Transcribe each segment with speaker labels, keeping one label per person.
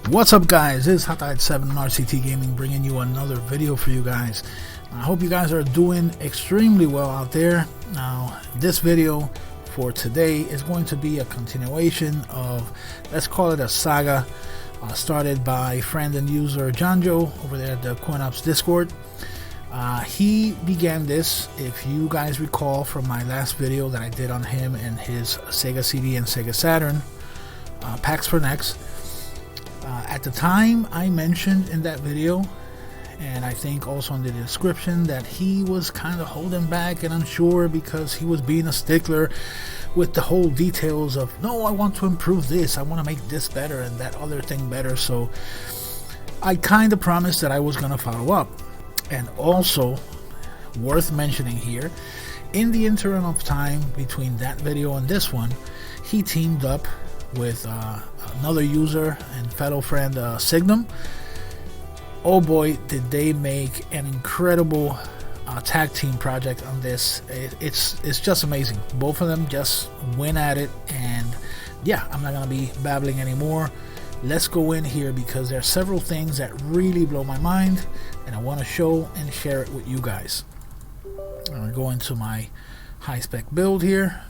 Speaker 1: What's up, guys? It's Hot7 RCT Gaming bringing you another video for you guys. I hope you guys are doing extremely well out there. Now, this video for today is going to be a continuation of, let's call it a saga, started by friend and user Jonjo over there at the CoinOPS Discord. He began this, if you guys recall from my last video that I did on him and his Sega CD and Sega Saturn packs for NEXT. At the time, I mentioned in that video, and I think also in the description, that he was kind of holding back and unsure because he was being a stickler with the whole details of, no, I want to improve this, I want to make this better and that other thing better. So I kind of promised that I was going to follow up. And also, worth mentioning here, in the interim of time between that video and this one, he teamed up with another user and fellow friend, Signum. Oh boy, did they make an incredible tag team project on this. It's just amazing. Both of them just went at it, and yeah, I'm not gonna be babbling anymore. Let's go in here because there are several things that really blow my mind and I want to show and share it with you guys. I'm gonna go into my high spec build here.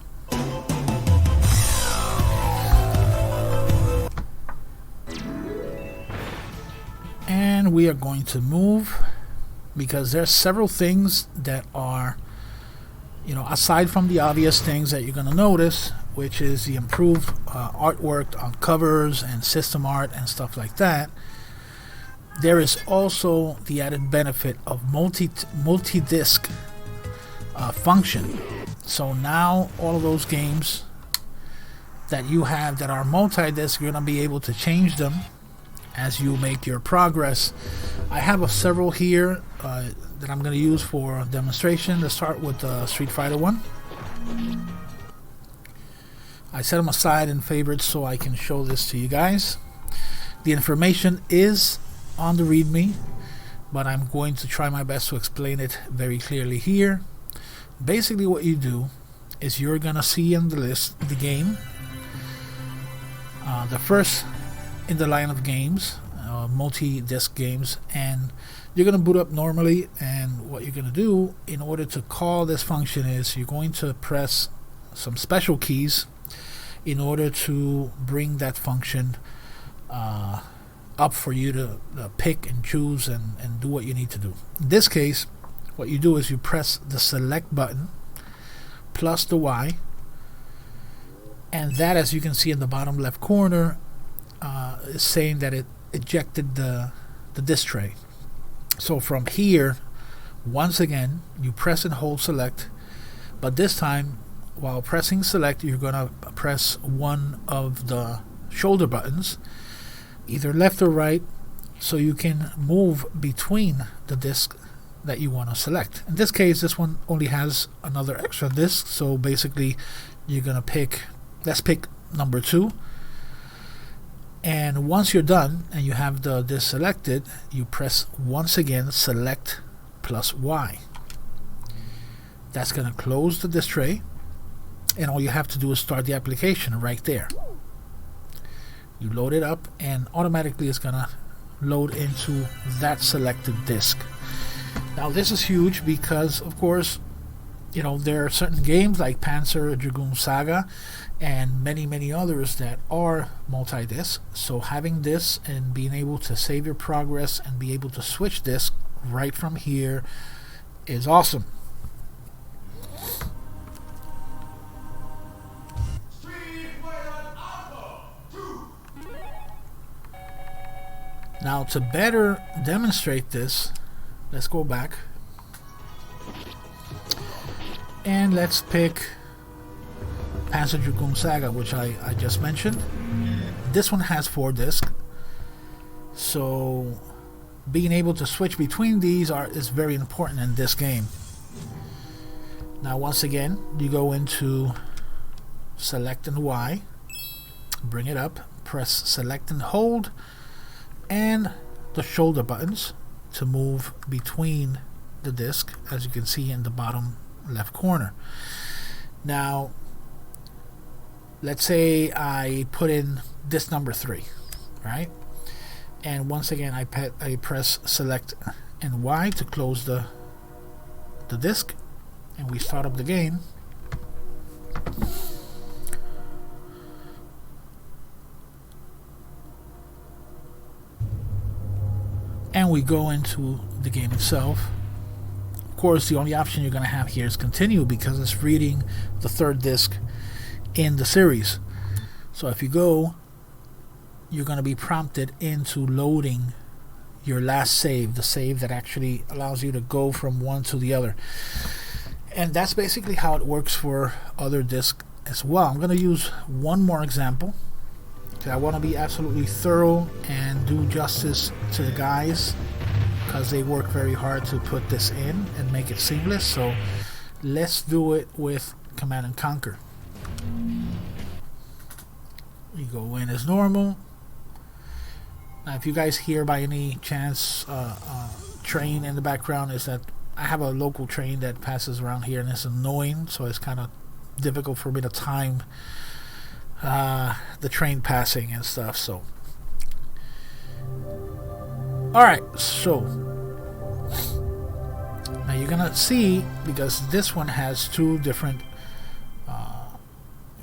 Speaker 1: And we are going to move because there's several things that are, you know, aside from the obvious things that you're going to notice, which is the improved artwork on covers and system art and stuff like that. There is also the added benefit of multi-disc function. So now all of those games that you have that are multi-disc, you're going to be able to change them as you make your progress. I have several here that I'm going to use for demonstration. Let's start with the Street Fighter one. I set them aside in favorites so I can show this to you guys. The information is on the README, but I'm going to try my best to explain it very clearly here. Basically what you do is you're going to see in the list the game, the first in the line of games, multi-disc games, and you're going to boot up normally. And what you're going to do in order to call this function is you're going to press some special keys in order to bring that function up for you to pick and choose and do what you need to do. In this case, what you do is you press the select button plus the Y, and that, as you can see in the bottom left corner, is saying that it ejected the disk tray. So from here, once again, you press and hold select, but this time while pressing select, you're going to press one of the shoulder buttons, either left or right, so you can move between the disc that you want to select. In this case, this one only has another extra disc, so basically you're going to pick, let's pick number 2. And once you're done and you have the disc selected, you press once again select plus Y. That's going to close the disk tray, and all you have to do is start the application right there. You load it up and automatically it's going to load into that selected disk. Now this is huge because, of course, you know, there are certain games like Panzer Dragoon Saga and many others that are multi-disc. So having this and being able to save your progress and be able to switch disc right from here is awesome. Now, to better demonstrate this, let's go back and let's pick Panzer Dragoon Saga, which I just mentioned. This one has 4 discs, so being able to switch between these is very important in this game. Now once again, you go into select and Y, bring it up, press select and hold, and the shoulder buttons to move between the disc, as you can see in the bottom left corner. Now let's say I put in disc number 3, right? And once again, I press select and Y to close the disk, and we start up the game. And we go into the game itself. Of course, the only option you're going to have here is continue, because it's reading the third disc in the series. So if you go, you're going to be prompted into loading your last save, the save that actually allows you to go from one to the other. And that's basically how it works for other discs as well. I'm going to use one more example, because I want to be absolutely thorough and do justice to the guys, because they work very hard to put this in and make it seamless. So let's do it with Command and Conquer. You go in as normal. Now, if you guys hear by any chance train in the background, is that I have a local train that passes around here, and it's annoying, so it's kind of difficult for me to time the train passing and stuff. So alright, so now you're gonna see, because this one has two different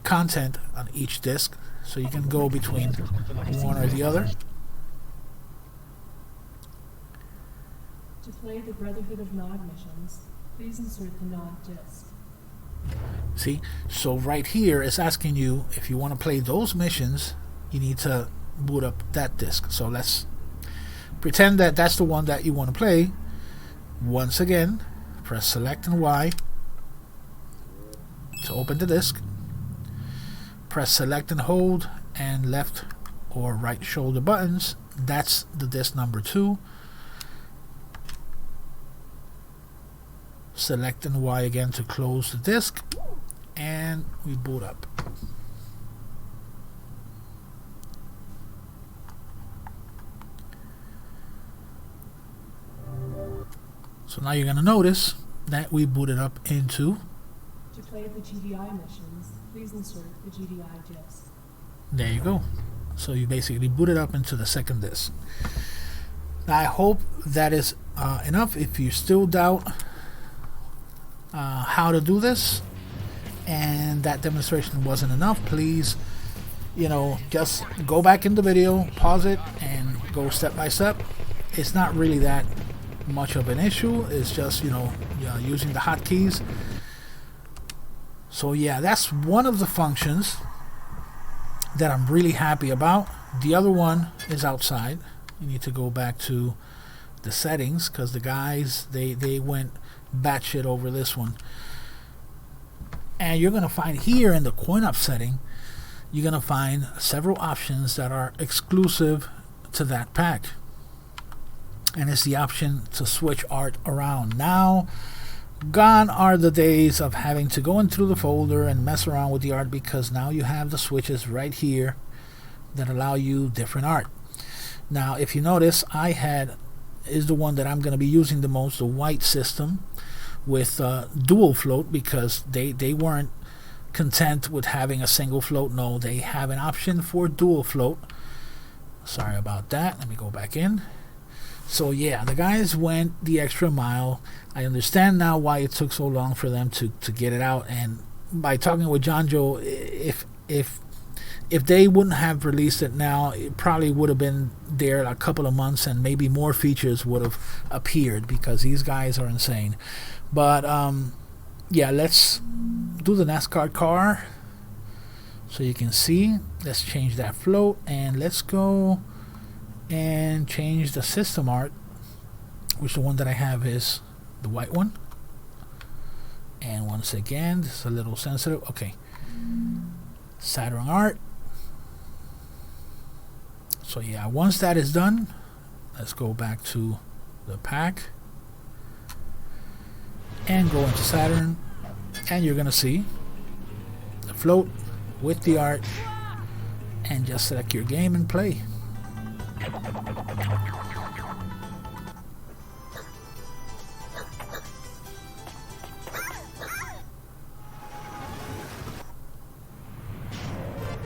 Speaker 1: content on each disc, so you can go between one or the other.
Speaker 2: To play the Brotherhood of Nod missions, please insert the Nod disc.
Speaker 1: See, so right here it's asking you, if you want to play those missions, you need to boot up that disc. So let's pretend that that's the one that you want to play. Once again, press select and Y to open the disc. Press select and hold and left or right shoulder buttons. That's the disc number 2. Select and Y again to close the disc, and we boot up. So now you're going to notice that we booted up into.
Speaker 2: To play the GDI missions, please insert the GDI disc.
Speaker 1: There you go. So you basically booted up into the second disc. Now I hope that is enough. If you still doubt how to do this, and that demonstration wasn't enough, please, just go back in the video, pause it, and go step by step. It's not really that much of an issue. It's just using the hotkeys. So yeah, that's one of the functions that I'm really happy about. The other one is outside. You need to go back to the settings, because the guys they went batshit over this one. And you're going to find here in the CoinOPS setting, you're going to find several options that are exclusive to that pack. And it's the option to switch art around. Now, gone are the days of having to go in through the folder and mess around with the art, because now you have the switches right here that allow you different art. Now, if you notice, is the one that I'm going to be using the most, the white system with dual float, because they weren't content with having a single float. No, they have an option for dual float. Sorry about that. Let me go back in. So yeah, the guys went the extra mile. I understand now why it took so long for them to get it out. And by talking with Jonjo, if they wouldn't have released it now, it probably would have been there a couple of months, and maybe more features would have appeared, because these guys are insane. But yeah, let's do the NASCAR car so you can see. Let's change that float, and let's go and change the system art, which the one that I have is the white one. And once again, this is a little sensitive. Okay, Saturn art. So yeah, once that is done, let's go back to the pack and go into Saturn, and you're gonna see the float with the art, and just select your game and play.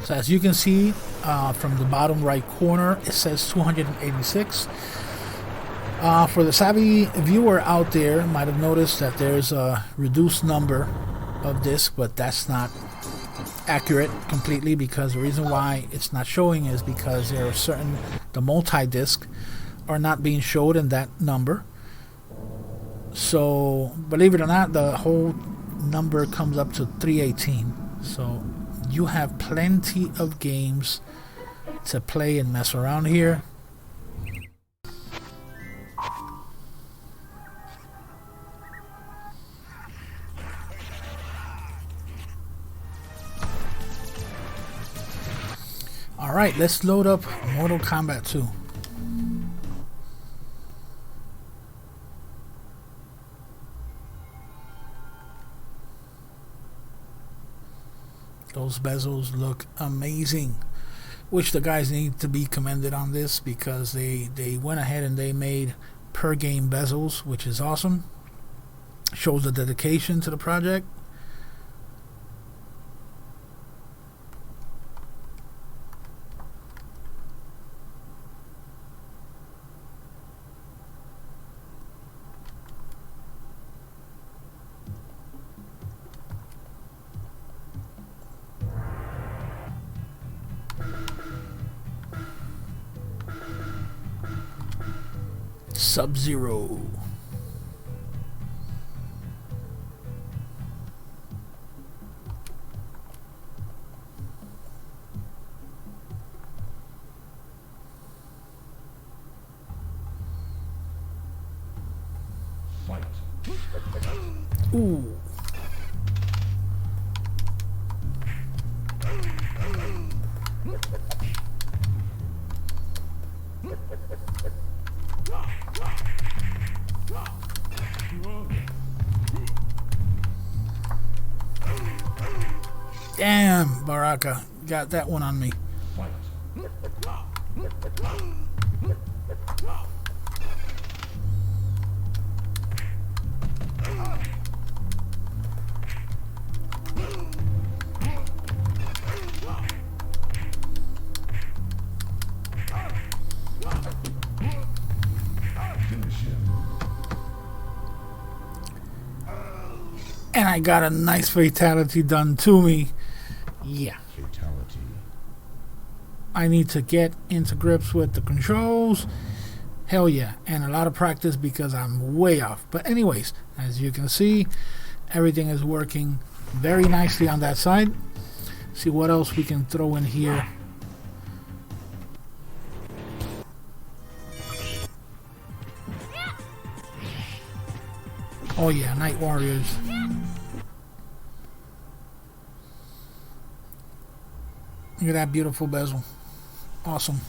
Speaker 1: So as you can see from the bottom right corner, it says 286. For the savvy viewer out there, might have noticed that there's a reduced number of discs, but that's not accurate completely, because the reason why it's not showing is because there are certain, the multi-disc are not being showed in that number. So believe it or not, the whole number comes up to 318. So you have plenty of games to play and mess around here. Alright, let's load up Mortal Kombat 2. Those bezels look amazing. Which the guys need to be commended on this, because they went ahead and they made per game bezels, which is awesome. Shows the dedication to the project. Sub-Zero.
Speaker 3: Fight.
Speaker 1: Ooh. Damn, Baraka, got that one on me.
Speaker 3: Fight.
Speaker 1: And I got a nice fatality done to me. Yeah.
Speaker 3: Fatality.
Speaker 1: I need to get into grips with the controls. Hell yeah. And a lot of practice, because I'm way off. But anyways, as you can see, everything is working very nicely on that side. See what else we can throw in here. Oh yeah, Night Warriors. Look at that beautiful bezel. Awesome.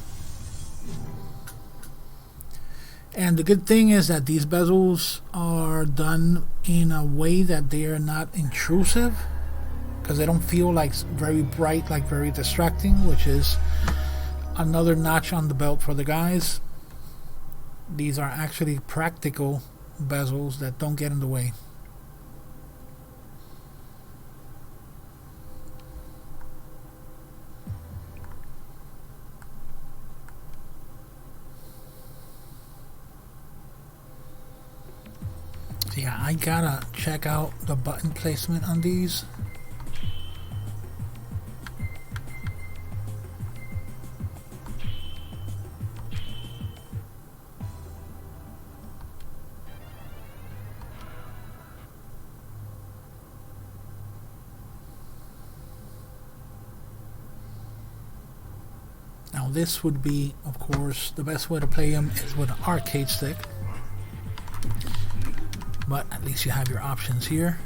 Speaker 1: And the good thing is that these bezels are done in a way that they are not intrusive, because they don't feel like very bright, like very distracting, which is another notch on the belt for the guys. These are actually practical bezels that don't get in the way. So yeah, I gotta check out the button placement on these. Now this would be, of course, the best way to play them is with an arcade stick. But at least you have your options here.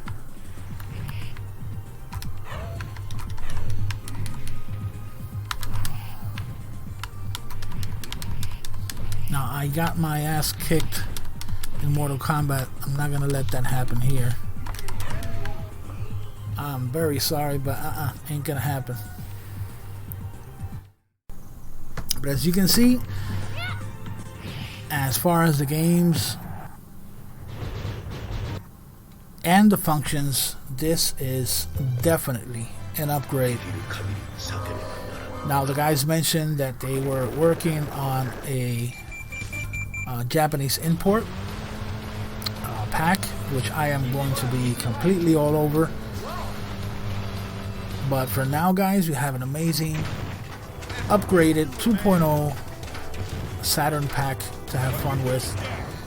Speaker 1: Now I got my ass kicked in Mortal Kombat. I'm not gonna let that happen here. I'm very sorry, but ain't gonna happen. But as you can see, as far as the games and the functions, this is definitely an upgrade. Now the guys mentioned that they were working on a Japanese import pack, which I am going to be completely all over. But for now, guys, we have an amazing upgraded 2.0 Saturn pack to have fun with.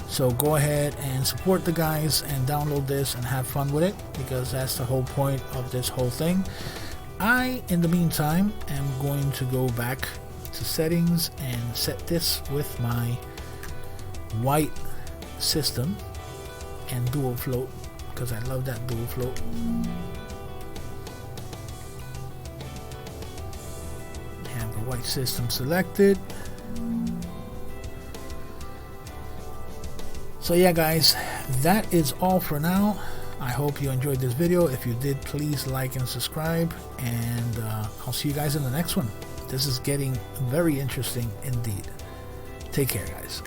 Speaker 1: So go ahead and support the guys and download this and have fun with it, because that's the whole point of this whole thing. I, in the meantime, am going to go back to settings and set this with my white system and dual float, because I love that dual float. Have the white system selected. So yeah, guys, that is all for now. I hope you enjoyed this video. If you did, please like and subscribe, and I'll see you guys in the next one. This is getting very interesting indeed. Take care, guys.